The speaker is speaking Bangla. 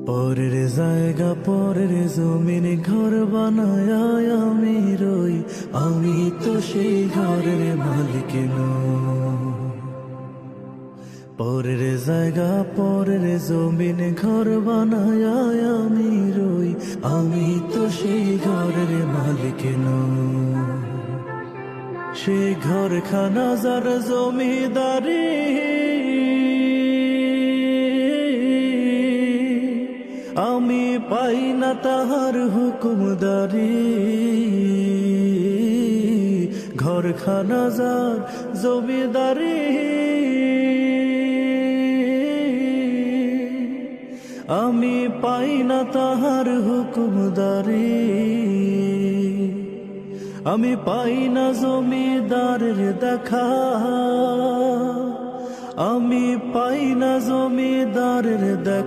পরের জায়গা পরের জমিন ঘর বানায় আমি রই, আমি তো সেই ঘরের মালিক নই। পরের জায়গা পরের জমিন ঘর বানায় আমি রই, আমি তো সেই ঘরের মালিক নই। সে ঘরখানা যার জমিদারি, আমি পাই না তাহার হুকুমদারি। ঘরখানা যার জমিদারি, আমি পাই না তাহার হুকুমদারি। আমি পাই না জমিদারের দেখা, আমি পাই না জমিদারের দেখা।